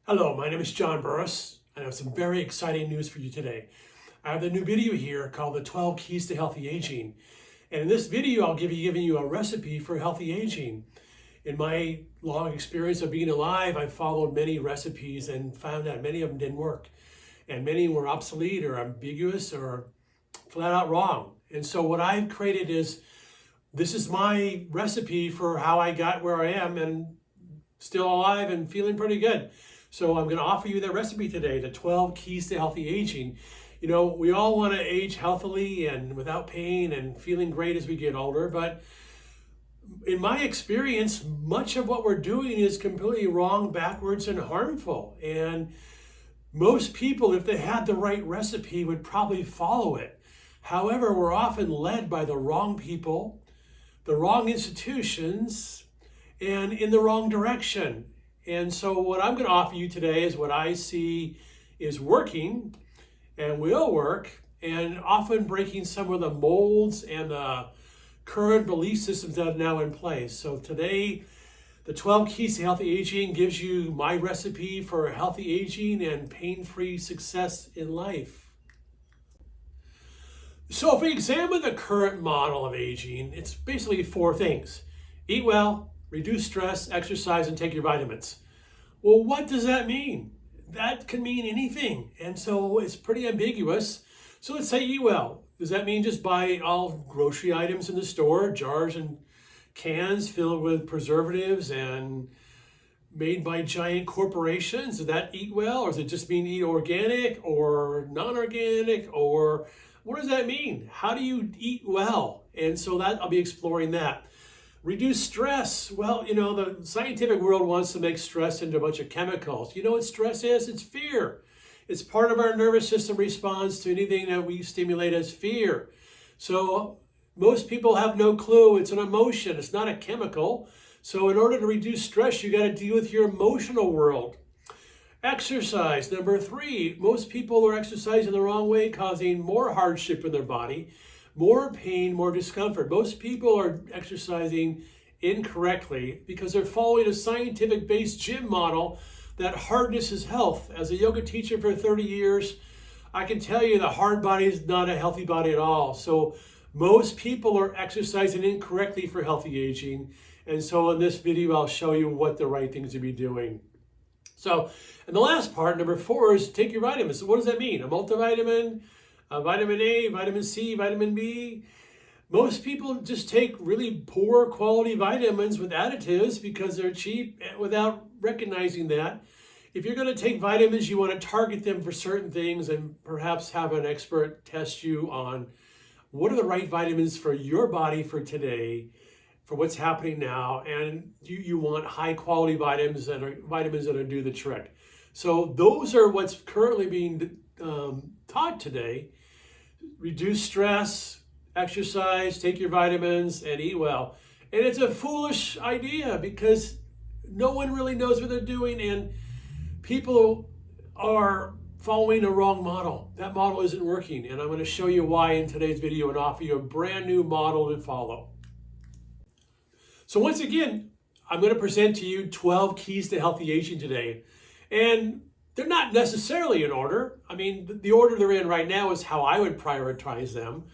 Hello, my name is John Burris, and I have some very exciting news for you today. I have the new video here called the 12 Keys to Healthy Aging. And in this video, I'll be giving you a recipe for healthy aging. In my long experience of being alive, I've followed many recipes and found that many of them didn't work. And many were obsolete or ambiguous or flat out wrong. And so what I've created is, this is my recipe for how I got where I am and still alive and feeling pretty good. So I'm going to offer you that recipe today, the 12 keys to healthy aging. You know, we all want to age healthily and without pain and feeling great as we get older, but in my experience, much of what we're doing is completely wrong, backwards, and harmful. And most people, if they had the right recipe, would probably follow it. However, we're often led by the wrong people, the wrong institutions, and in the wrong direction. And so what I'm going to offer you today is what I see is working and will work, and often breaking some of the molds and the current belief systems that are now in place. So today, the 12 Keys to Healthy Aging gives you my recipe for healthy aging and pain-free success in life. So if we examine the current model of aging, it's basically four things: eat well, reduce stress, exercise, and take your vitamins. Well, what does that mean? That can mean anything. And so it's pretty ambiguous. So let's say eat well. Does that mean just buy all grocery items in the store, jars and cans filled with preservatives and made by giant corporations? Does that eat well? Or does it just mean eat organic or non-organic? Or what does that mean? How do you eat well? And so that I'll be exploring that. Reduce stress. Well, you know, the scientific world wants to make stress into a bunch of chemicals. You know what stress is? It's fear. It's part of our nervous system response to anything that we stimulate as fear. So most people have no clue. It's an emotion. It's not a chemical. So in order to reduce stress, you got to deal with your emotional world. Exercise. Number 3, most people are exercising the wrong way, causing more hardship in their body, more pain, more discomfort. Most people are exercising incorrectly because they're following a scientific-based gym model that hardness is health. As a yoga teacher for 30 years, I can tell you the hard body is not a healthy body at all. So most people are exercising incorrectly for healthy aging. And so in this video, I'll show you what the right things to be doing. So, and the last part, number 4, is take your vitamins. So what does that mean? A multivitamin, vitamin A, vitamin C, vitamin B. Most people just take really poor quality vitamins with additives because they're cheap without recognizing that. If you're going to take vitamins, you want to target them for certain things and perhaps have an expert test you on what are the right vitamins for your body for today, for what's happening now, and you want high quality vitamins that are do the trick. So those are what's currently being taught today. Reduce stress, exercise, take your vitamins, and eat well. And it's a foolish idea because no one really knows what they're doing, and people are following a wrong model. That model isn't working, and I'm going to show you why in today's video and offer you a brand new model to follow. So once again, I'm going to present to you 12 keys to healthy aging today. And they're not necessarily in order. I mean, the order they're in right now is how I would prioritize them.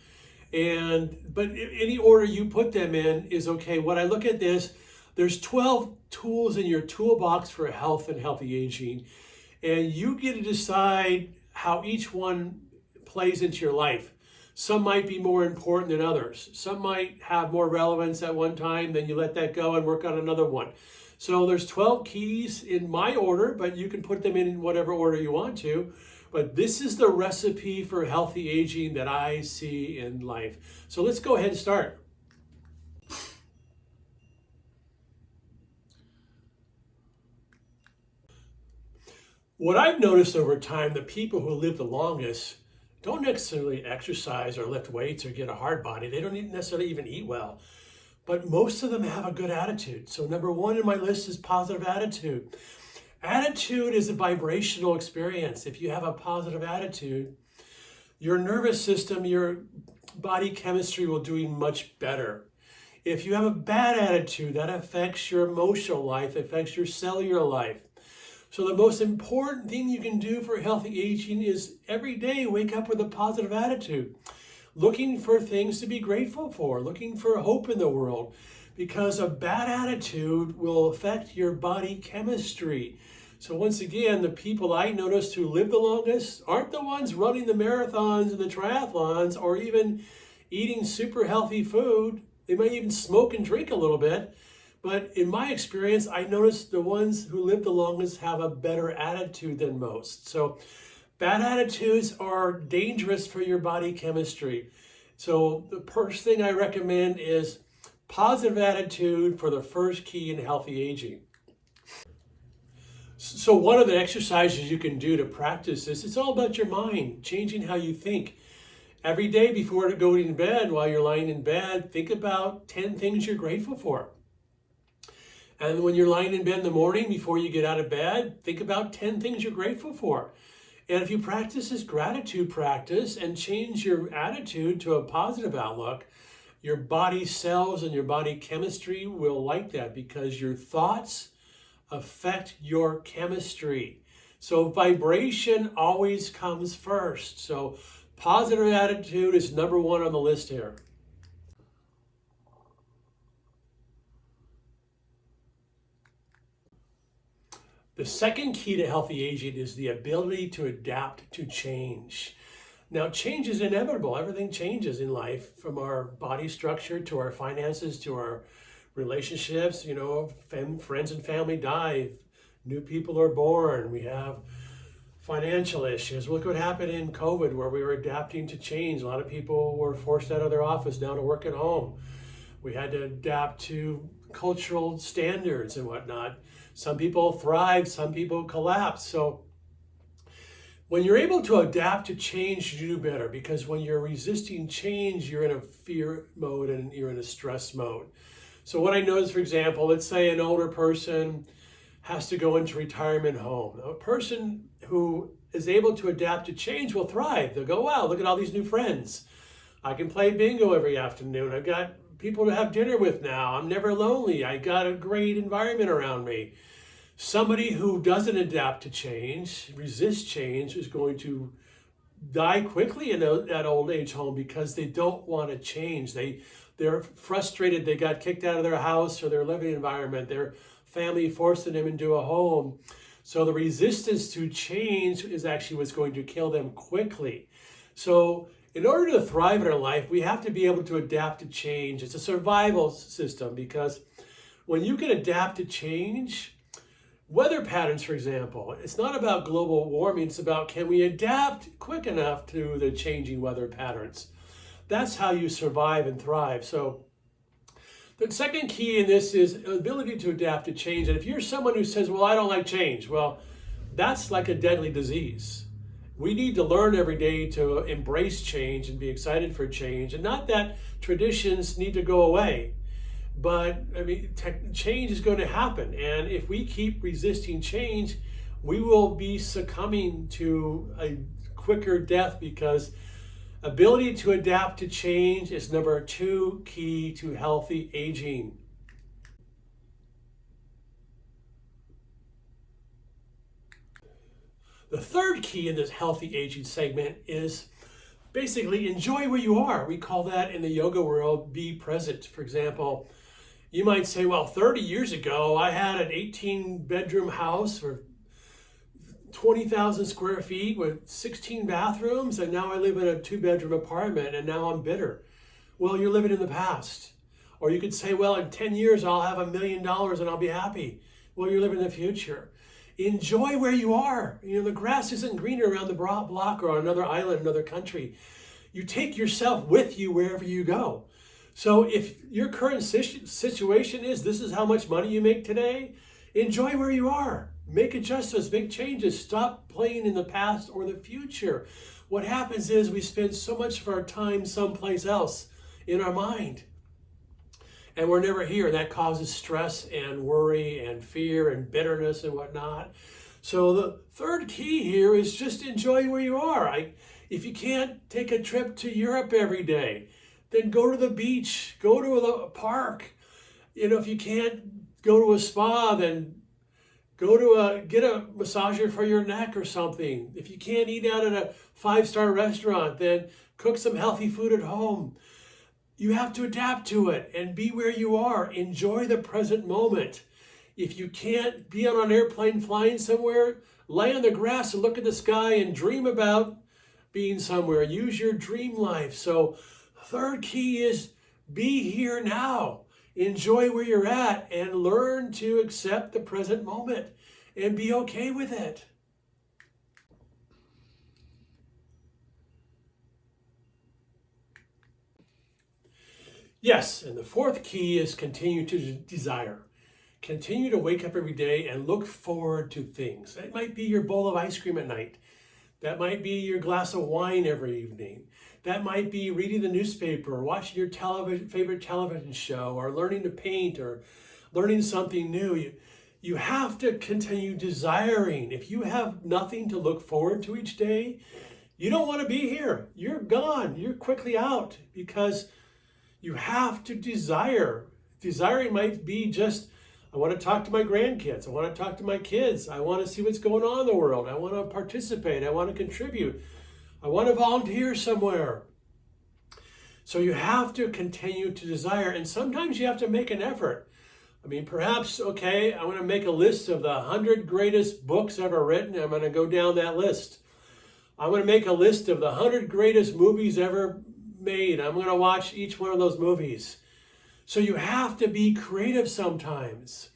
But any order you put them in is okay. When I look at this, there's 12 tools in your toolbox for health and healthy aging. And you get to decide how each one plays into your life. Some might be more important than others. Some might have more relevance at one time, then you let that go and work on another one. So there's 12 keys in my order, but you can put them in whatever order you want to. But this is the recipe for healthy aging that I see in life. So let's go ahead and start. What I've noticed over time, the people who live the longest don't necessarily exercise or lift weights or get a hard body. They don't necessarily even eat well. But most of them have a good attitude. So number 1 in my list is positive attitude. Attitude is a vibrational experience. If you have a positive attitude, your nervous system, your body chemistry will do much better. If you have a bad attitude, that affects your emotional life, affects your cellular life. So the most important thing you can do for healthy aging is every day wake up with a positive attitude, looking for things to be grateful for, looking for hope in the world, because a bad attitude will affect your body chemistry. So once again, the people I noticed who live the longest aren't the ones running the marathons and the triathlons or even eating super healthy food. They might even smoke and drink a little bit. But in my experience, I noticed the ones who live the longest have a better attitude than most. So bad attitudes are dangerous for your body chemistry. So the first thing I recommend is positive attitude for the first key in healthy aging. So one of the exercises you can do to practice this, it's all about your mind, changing how you think. Every day before going to bed, while you're lying in bed, think about 10 things you're grateful for. And when you're lying in bed in the morning, before you get out of bed, think about 10 things you're grateful for. And if you practice this gratitude practice and change your attitude to a positive outlook, your body cells and your body chemistry will like that because your thoughts affect your chemistry. So vibration always comes first. So positive attitude is number one on the list here. The second key to healthy aging is the ability to adapt to change. Now, change is inevitable. Everything changes in life, from our body structure to our finances to our relationships. You know, friends and family die, new people are born, we have financial issues. Look what happened in COVID, where we were adapting to change. A lot of people were forced out of their office now to work at home. We had to adapt to cultural standards and whatnot. Some people thrived, some people collapsed. So when you're able to adapt to change, you do better, because when you're resisting change, you're in a fear mode and you're in a stress mode. So what I noticed, for example, let's say an older person has to go into retirement home. A person who is able to adapt to change will thrive. They'll go, wow, look at all these new friends. I can play bingo every afternoon. I've got people to have dinner with now. I'm never lonely. I got a great environment around me. Somebody who doesn't adapt to change, resist change, is going to die quickly in that old age home because they don't want to change. They're frustrated. They got kicked out of their house or their living environment. Their family forcing them into a home. So the resistance to change is actually what's going to kill them quickly. So in order to thrive in our life, we have to be able to adapt to change. It's a survival system, because when you can adapt to change, weather patterns, for example, it's not about global warming, it's about, can we adapt quick enough to the changing weather patterns? That's how you survive and thrive. So the second key in this is ability to adapt to change. And if you're someone who says, well, I don't like change, well, that's like a deadly disease. We need to learn every day to embrace change and be excited for change. And not that traditions need to go away, but I mean, change is going to happen. And if we keep resisting change, we will be succumbing to a quicker death, because ability to adapt to change is number two key to healthy aging. The third key in this healthy aging segment is basically enjoy where you are. We call that in the yoga world, be present. For example, you might say, well, 30 years ago, I had an 18-bedroom house for 20,000 square feet with 16 bathrooms, and now I live in a 2-bedroom apartment, and now I'm bitter. Well, you're living in the past. Or you could say, well, in 10 years, I'll have $1 million and I'll be happy. Well, you're living in the future. Enjoy where you are. You know, the grass isn't greener around the block or on another island, another country. You take yourself with you wherever you go. So if your current situation is, this is how much money you make today, enjoy where you are. Make adjustments, make changes. Stop playing in the past or the future. What happens is we spend so much of our time someplace else in our mind, and we're never here. That causes stress and worry and fear and bitterness and whatnot. So the third key here is just enjoy where you are. If you can't take a trip to Europe every day, then go to the beach, go to a park. You know, if you can't go to a spa, then Go to get a massager for your neck or something. If you can't eat out at a 5-star restaurant, then cook some healthy food at home. You have to adapt to it and be where you are. Enjoy the present moment. If you can't be on an airplane flying somewhere, lay on the grass and look at the sky and dream about being somewhere. Use your dream life. So third key is be here now. Enjoy where you're at and learn to accept the present moment and be okay with it. Yes, and the fourth key is continue to desire. Continue to wake up every day and look forward to things. That might be your bowl of ice cream at night. That might be your glass of wine every evening. That might be reading the newspaper or watching your favorite television show or learning to paint or learning something new. You have to continue desiring. If you have nothing to look forward to each day, you don't want to be here. You're gone. You're quickly out because you have to desire. Desiring might be just, I want to talk to my grandkids. I want to talk to my kids. I want to see what's going on in the world. I want to participate. I want to contribute. I want to volunteer somewhere. So you have to continue to desire. And sometimes you have to make an effort. I mean, perhaps, okay, I want to make a list of the 100 greatest books ever written. I'm going to go down that list. I'm going to make a list of the 100 greatest movies ever made. I'm going to watch each one of those movies. So you have to be creative sometimes.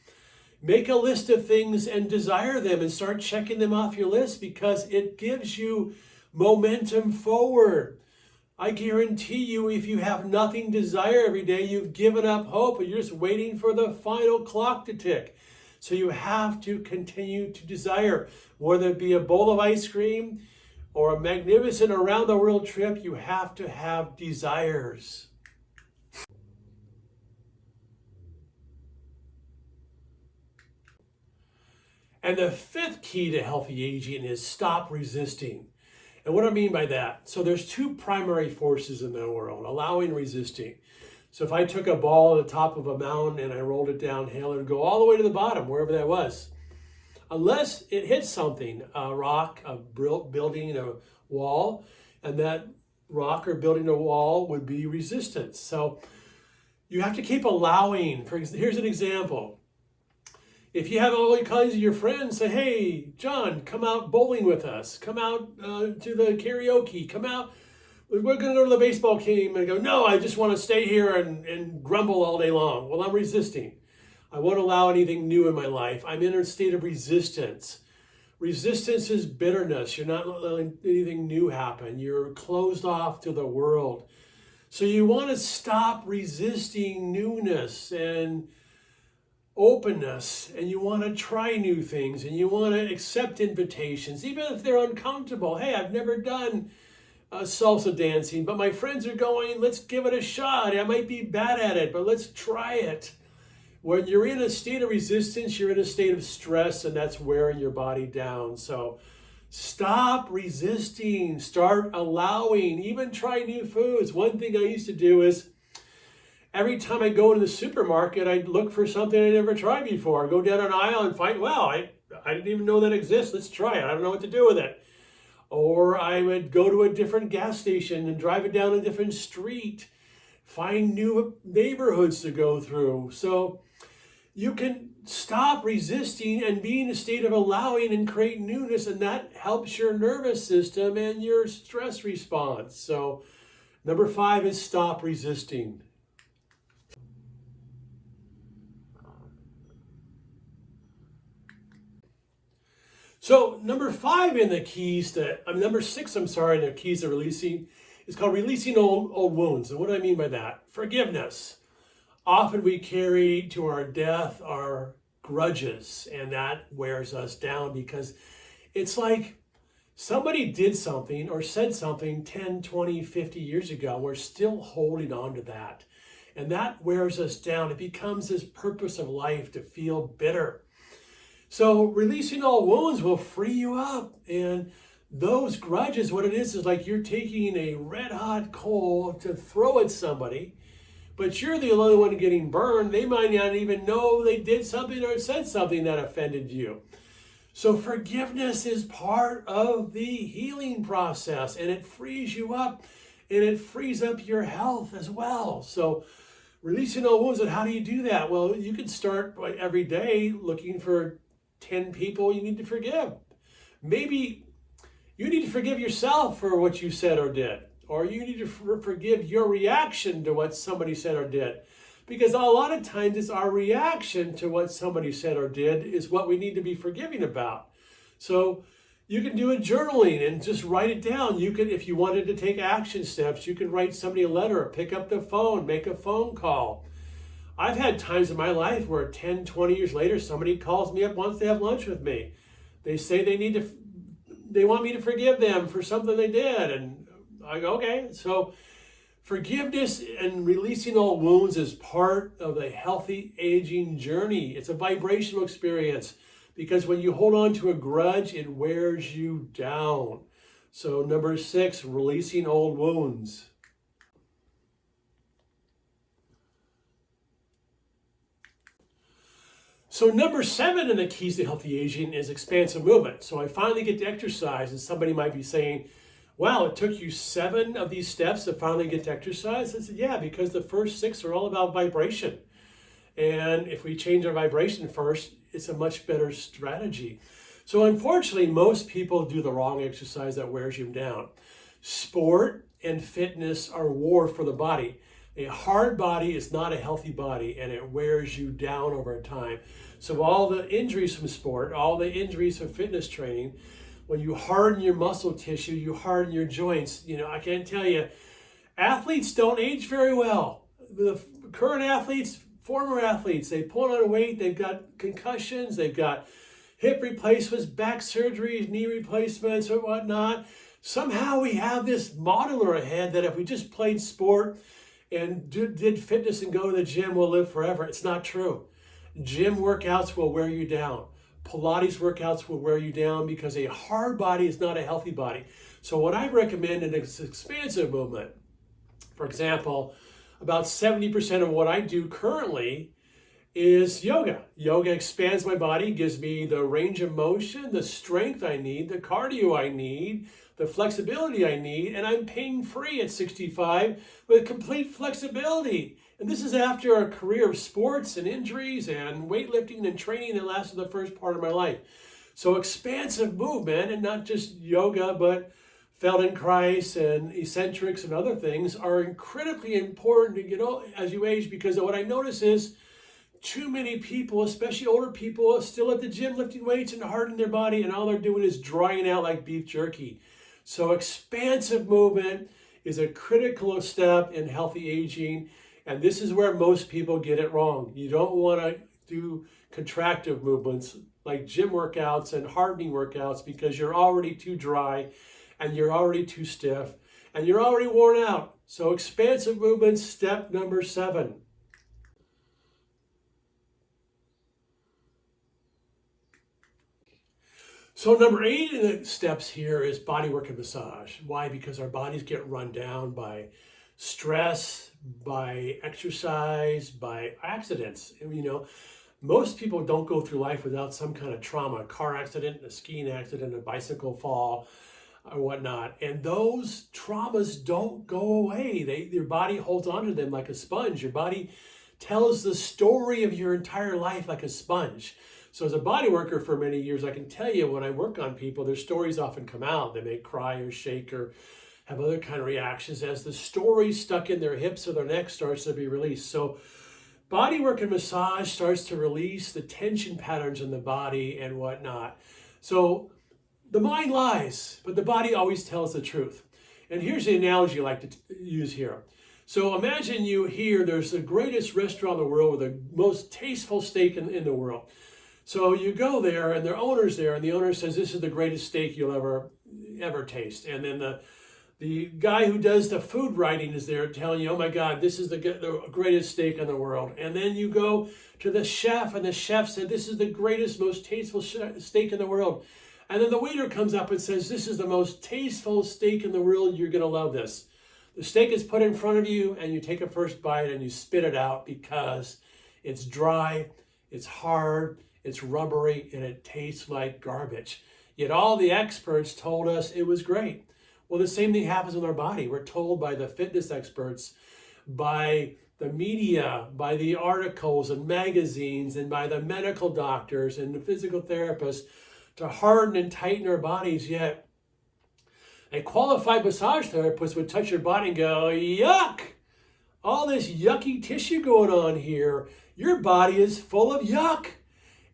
Make a list of things and desire them and start checking them off your list because it gives you momentum forward. I guarantee you, if you have nothing to desire every day, you've given up hope and you're just waiting for the final clock to tick. So you have to continue to desire, whether it be a bowl of ice cream or a magnificent around the world trip, you have to have desires. And the fifth key to healthy aging is stop resisting. And what I mean by that, so there's two primary forces in the world, allowing and resisting. So if I took a ball at the top of a mountain and I rolled it downhill, it would go all the way to the bottom, wherever that was. Unless it hit something, a rock, a building, a wall, and that rock or building a wall would be resistance. So you have to keep allowing. Here's an example. If you have all kinds of your friends say, hey, John, come out bowling with us. Come out to the karaoke. Come out. We're going to go to the baseball game. And I go, no, I just want to stay here and grumble all day long. Well, I'm resisting. I won't allow anything new in my life. I'm in a state of resistance. Resistance is bitterness. You're not letting anything new happen. You're closed off to the world. So you want to stop resisting newness and openness, and you want to try new things, and you want to accept invitations, even if they're uncomfortable. Hey, I've never done salsa dancing, but my friends are going, let's give it a shot. I might be bad at it, but let's try it. When you're in a state of resistance, you're in a state of stress, and that's wearing your body down. So stop resisting, start allowing, even try new foods. One thing I used to do is every time I go into the supermarket, I'd look for something I never tried before. Go down an aisle and find, wow, I didn't even know that exists. Let's try it. I don't know what to do with it. Or I would go to a different gas station and drive it down a different street, find new neighborhoods to go through. So you can stop resisting and be in a state of allowing and create newness, and that helps your nervous system and your stress response. So number 5 is stop resisting. So number 5 in the keys number 6, in the keys of releasing is called releasing old wounds. And what do I mean by that? Forgiveness. Often we carry to our death our grudges, and that wears us down because it's like somebody did something or said something 10, 20, 50 years ago. We're still holding on to that. And that wears us down. It becomes this purpose of life to feel bitter. So releasing all wounds will free you up. And those grudges, what it is like you're taking a red hot coal to throw at somebody, but you're the only one getting burned. They might not even know they did something or said something that offended you. So forgiveness is part of the healing process, and it frees you up, and it frees up your health as well. So releasing all wounds, and how do you do that? Well, you can start by every day looking for 10 people you need to forgive. Maybe you need to forgive yourself for what you said or did, or you need to forgive your reaction to what somebody said or did. Because a lot of times it's our reaction to what somebody said or did is what we need to be forgiving about. So you can do a journaling and just write it down. You can, if you wanted to take action steps, you can write somebody a letter, or pick up the phone, make a phone call. I've had times in my life where 10, 20 years later, somebody calls me up, wants to have lunch with me. They say they want me to forgive them for something they did. And I go, okay. So forgiveness and releasing all wounds is part of a healthy aging journey. It's a vibrational experience, because when you hold on to a grudge, it wears you down. So number 6, releasing old wounds. So number 7 in the keys to healthy aging is expansive movement. So I finally get to exercise, and somebody might be saying, wow, it took you 7 of these steps to finally get to exercise? I said, yeah, because the first 6 are all about vibration. And if we change our vibration first, it's a much better strategy. So unfortunately, most people do the wrong exercise that wears you down. Sport and fitness are war for the body. A hard body is not a healthy body, and it wears you down over time. So all the injuries from sport, all the injuries from fitness training, when you harden your muscle tissue, you harden your joints. You know, I can't tell you, athletes don't age very well. The current athletes, former athletes, they pull on weight, they've got concussions, they've got hip replacements, back surgeries, knee replacements, or whatnot. Somehow we have this model in our head that if we just played sport and did fitness and go to the gym, we'll live forever. It's not true. Gym workouts will wear you down. Pilates workouts will wear you down, because a hard body is not a healthy body. So what I recommend in expansive movement, for example, about 70% of what I do currently is yoga. Yoga expands my body, gives me the range of motion, the strength I need, the cardio I need, the flexibility I need, and I'm pain-free at 65 with complete flexibility. And this is after a career of sports and injuries and weightlifting and training that lasted the first part of my life. So expansive movement, and not just yoga, but Feldenkrais and eccentrics and other things, are critically important, you know, as you age, because what I notice is too many people, especially older people, are still at the gym lifting weights and hardening their body, and all they're doing is drying out like beef jerky. So expansive movement is a critical step in healthy aging. And this is where most people get it wrong. You don't want to do contractive movements like gym workouts and hardening workouts, because you're already too dry and you're already too stiff and you're already worn out. So expansive movement, step number 7. So number 8 in the steps here is bodywork and massage. Why? Because our bodies get run down by stress, by exercise, by accidents. And, you know, most people don't go through life without some kind of trauma, a car accident, a skiing accident, a bicycle fall, or whatnot. And those traumas don't go away. Your body holds on to them like a sponge. Your body tells the story of your entire life like a sponge. So as a body worker for many years, I can tell you, when I work on people, their stories often come out. They may cry or shake or have other kind of reactions as the story stuck in their hips or their neck starts to be released. So bodywork and massage starts to release the tension patterns in the body and whatnot. So the mind lies, but the body always tells the truth. And here's the analogy I like to use here. So imagine there's the greatest restaurant in the world with the most tasteful steak in the world. So you go there, and their owner's there, and the owner says, this is the greatest steak you'll ever taste. And then the guy who does the food writing is there telling you, oh my God, this is the greatest steak in the world. And then you go to the chef, and the chef said, this is the greatest, most tasteful steak in the world. And then the waiter comes up and says, this is the most tasteful steak in the world, you're gonna love this. The steak is put in front of you and you take a first bite and you spit it out because it's dry, it's hard, it's rubbery, and it tastes like garbage. Yet all the experts told us it was great. Well, the same thing happens with our body. We're told by the fitness experts, by the media, by the articles and magazines, and by the medical doctors and the physical therapists to harden and tighten our bodies. Yet a qualified massage therapist would touch your body and go, yuck, all this yucky tissue going on here. Your body is full of yuck.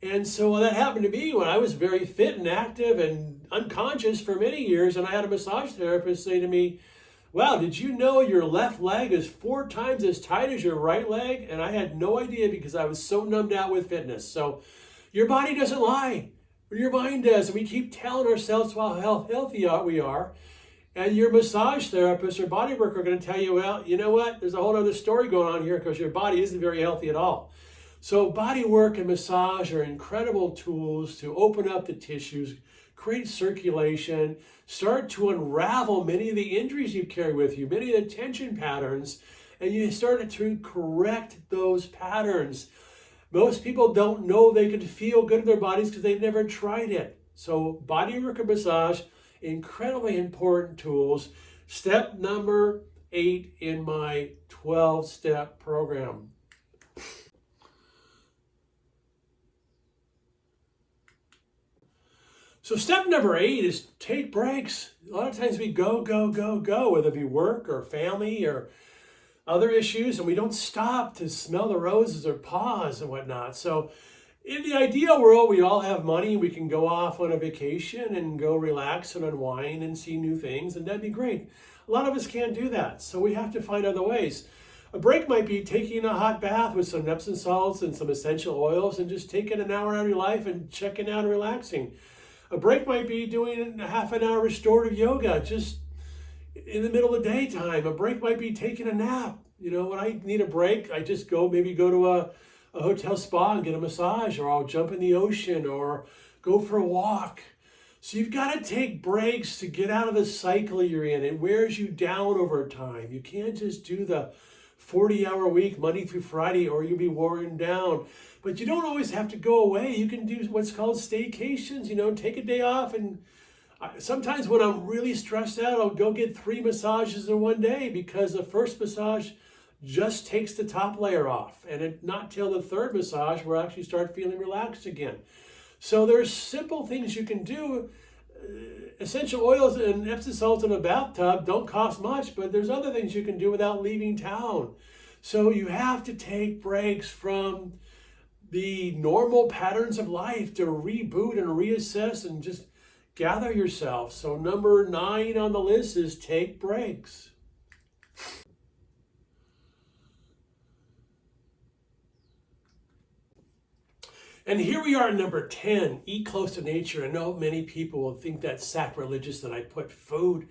And so that happened to me when I was very fit and active and unconscious for many years. And I had a massage therapist say to me, wow, did you know your left leg is 4 times as tight as your right leg? And I had no idea because I was so numbed out with fitness. So your body doesn't lie, your mind does. And we keep telling ourselves how healthy we are. And your massage therapist or body worker are going to tell you, well, you know what? There's a whole other story going on here because your body isn't very healthy at all. So body work and massage are incredible tools to open up the tissues, create circulation, start to unravel many of the injuries you've carried with you, many of the tension patterns, and you start to correct those patterns. Most people don't know they can feel good in their bodies because they've never tried it. So body work and massage, incredibly important tools. Step number 8 in my 12-step program. So step number 8 is take breaks. A lot of times we go, whether it be work or family or other issues, and we don't stop to smell the roses or pause and whatnot. So in the ideal world, we all have money. We can go off on a vacation and go relax and unwind and see new things, and that'd be great. A lot of us can't do that, so we have to find other ways. A break might be taking a hot bath with some Epsom salts and some essential oils and just taking an hour out of your life and checking out and relaxing. A break might be doing a half an hour restorative yoga just in the middle of the daytime. A break might be taking a nap. You know, when I need a break, I just go to a hotel spa and get a massage, or I'll jump in the ocean or go for a walk. So you've got to take breaks to get out of the cycle you're in. It wears you down over time. You can't just do the 40-hour week, Monday through Friday, or you'll be worn down. But you don't always have to go away. You can do what's called staycations, take a day off. And sometimes when I'm really stressed out, I'll go get 3 massages in one day because the first massage just takes the top layer off. And not till the 3rd massage where I actually start feeling relaxed again. So there's simple things you can do. Essential oils and Epsom salts in a bathtub don't cost much, but there's other things you can do without leaving town. So you have to take breaks from the normal patterns of life to reboot and reassess and just gather yourself. So number 9 on the list is take breaks. And here we are at number 10, eat close to nature. I know many people will think that's sacrilegious that I put food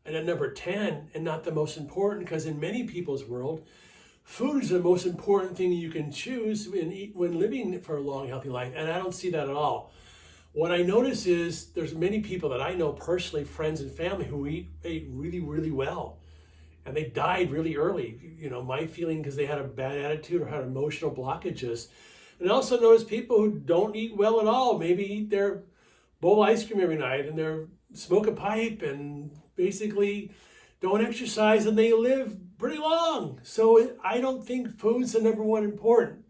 at number 10 and not the most important, because in many people's world, food is the most important thing you can choose when living for a long, healthy life. And I don't see that at all. What I notice is there's many people that I know personally, friends and family, who ate really, really well. And they died really early. My feeling, because they had a bad attitude or had emotional blockages. And I also notice people who don't eat well at all, maybe eat their bowl of ice cream every night and they smoke a pipe and basically don't exercise, and they live pretty long. So I don't think food's the number 1 important.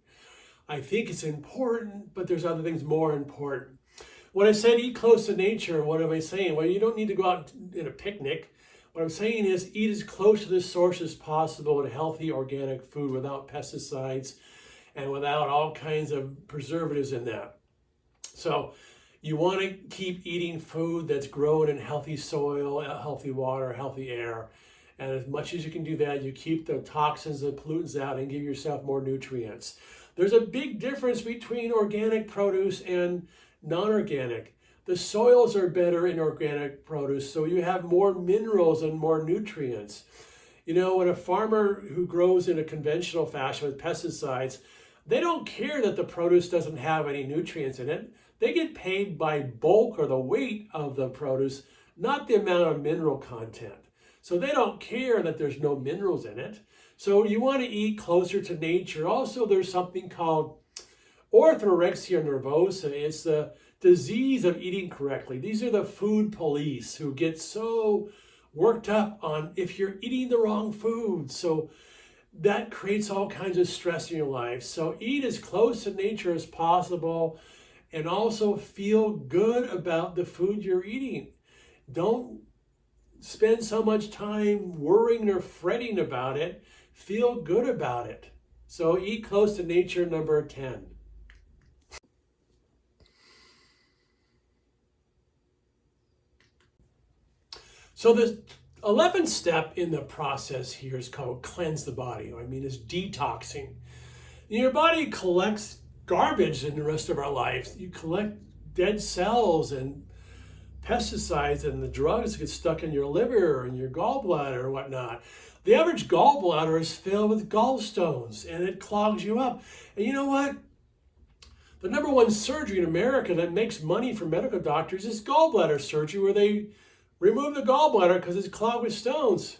I think it's important, but there's other things more important. When I said eat close to nature, what am I saying? Well, you don't need to go out in a picnic. What I'm saying is eat as close to the source as possible in healthy organic food without pesticides and without all kinds of preservatives in that. So you want to keep eating food that's grown in healthy soil, healthy water, healthy air. And as much as you can do that, you keep the toxins and pollutants out and give yourself more nutrients. There's a big difference between organic produce and non-organic. The soils are better in organic produce, so you have more minerals and more nutrients. When a farmer who grows in a conventional fashion with pesticides, they don't care that the produce doesn't have any nutrients in it. They get paid by bulk or the weight of the produce, not the amount of mineral content. So they don't care that there's no minerals in it. So you want to eat closer to nature. Also, there's something called orthorexia nervosa. It's the disease of eating correctly. These are the food police who get so worked up on if you're eating the wrong food. So that creates all kinds of stress in your life. So eat as close to nature as possible and also feel good about the food you're eating. Don't spend so much time worrying or fretting about it. Feel good about it. So eat close to nature, number 10. So the 11th step in the process here is called cleanse the body. I mean, it's detoxing. Your body collects garbage in the rest of our lives. You collect dead cells and pesticides, and the drugs get stuck in your liver and your gallbladder or whatnot. The average gallbladder is filled with gallstones and it clogs you up. And you know what? The number one surgery in America that makes money for medical doctors is gallbladder surgery, where they remove the gallbladder because it's clogged with stones.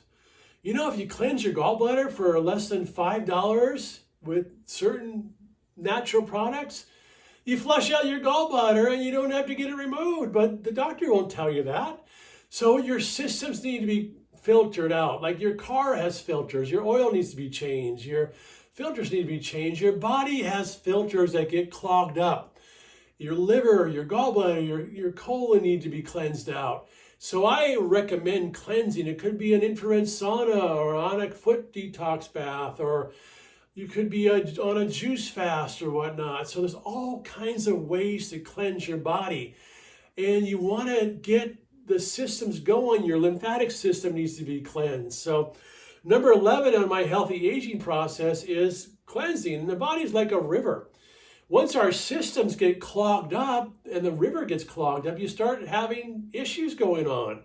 You know, if you cleanse your gallbladder for less than $5 with certain natural products, you flush out your gallbladder and you don't have to get it removed, but the doctor won't tell you that. So your systems need to be filtered out. Like your car has filters, your oil needs to be changed, your filters need to be changed, your body has filters that get clogged up. Your liver, your gallbladder, your colon need to be cleansed out. So I recommend cleansing. It could be an infrared sauna or on a foot detox bath, or you could be on a juice fast or whatnot. So there's all kinds of ways to cleanse your body. And you want to get the systems going. Your lymphatic system needs to be cleansed. So number 11 on my healthy aging process is cleansing. And the body's like a river. Once our systems get clogged up and the river gets clogged up, you start having issues going on.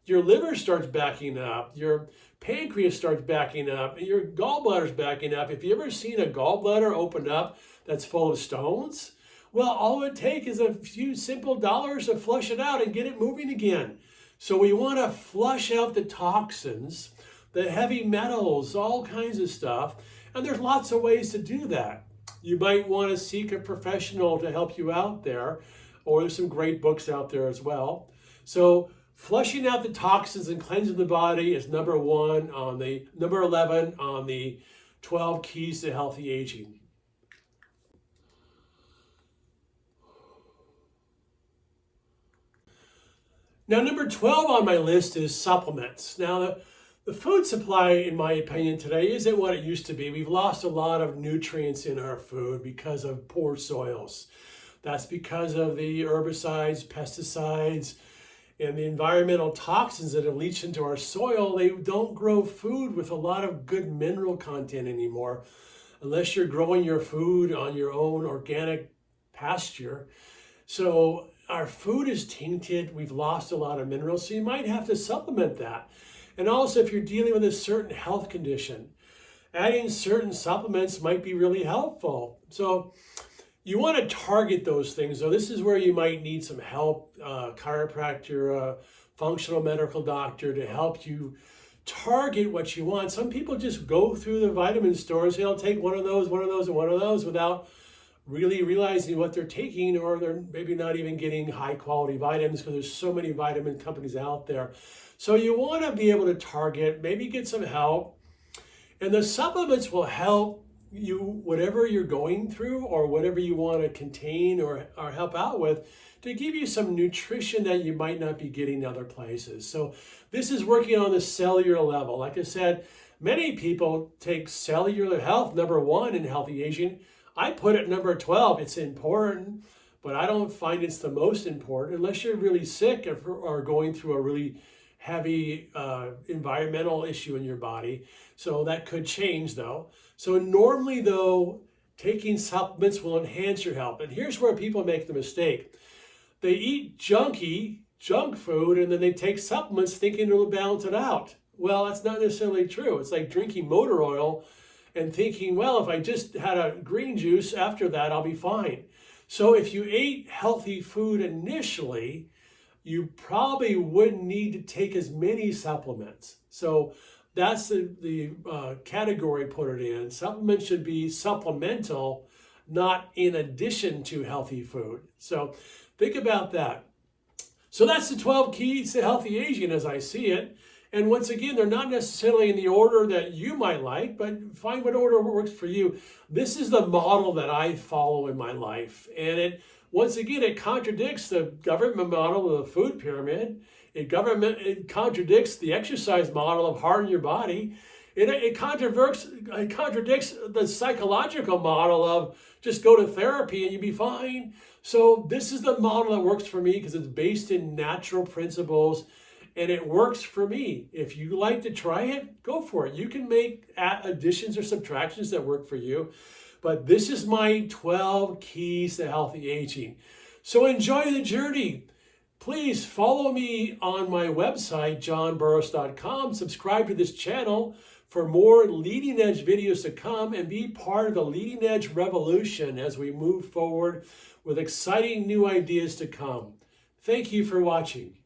Your liver starts backing up, your pancreas starts backing up, and your gallbladder's backing up. If you ever seen a gallbladder open up that's full of stones, well, all it takes is a few simple dollars to flush it out and get it moving again. So we want to flush out the toxins, the heavy metals, all kinds of stuff. And there's lots of ways to do that. You might want to seek a professional to help you out there, or there's some great books out there as well. So flushing out the toxins and cleansing the body is number 11 on the 12 keys to healthy aging. Now, number 12 on my list is supplements. Now, the food supply, in my opinion, today isn't what it used to be. We've lost a lot of nutrients in our food because of poor soils. That's because of the herbicides, pesticides, and the environmental toxins that have leached into our soil. They don't grow food with a lot of good mineral content anymore, unless you're growing your food on your own organic pasture. So our food is tainted. We've lost a lot of minerals, so you might have to supplement that. And also, if you're dealing with a certain health condition, adding certain supplements might be really helpful. So you want to target those things. So this is where you might need some help, chiropractor, functional medical doctor, to help you target what you want. Some people just go through the vitamin store and say, I'll take one of those, and one of those without really realizing what they're taking, or they're maybe not even getting high quality vitamins because there's so many vitamin companies out there. So you want to be able to target, maybe get some help, and the supplements will help you, whatever you're going through or whatever you want to contain or help out with, to give you some nutrition that you might not be getting other places. So this is working on the cellular level. Like I said, many people take cellular health, number 1 in healthy aging. I put it number 12. It's important, but I don't find it's the most important unless you're really sick or going through a really heavy environmental issue in your body. So that could change though. So normally though, taking supplements will enhance your health. And here's where people make the mistake. They eat junk food and then they take supplements thinking it'll balance it out. Well, that's not necessarily true. It's like drinking motor oil and thinking, well, if I just had a green juice after that, I'll be fine. So if you ate healthy food initially, you probably wouldn't need to take as many supplements. So that's the category put it in. Supplements should be supplemental, not in addition to healthy food. So think about that. So that's the 12 keys to healthy aging as I see it. And once again, they're not necessarily in the order that you might like, but find what order works for you. This is the model that I follow in my life. And once again, it contradicts the government model of the food pyramid. It contradicts the exercise model of harden your body. It contradicts the psychological model of just go to therapy and you'll be fine. So this is the model that works for me because it's based in natural principles and it works for me. If you like to try it, go for it. You can make additions or subtractions that work for you. But this is my 12 keys to healthy aging. So enjoy the journey. Please follow me on my website, johnburros.com. Subscribe to this channel for more leading edge videos to come and be part of the leading edge revolution as we move forward with exciting new ideas to come. Thank you for watching.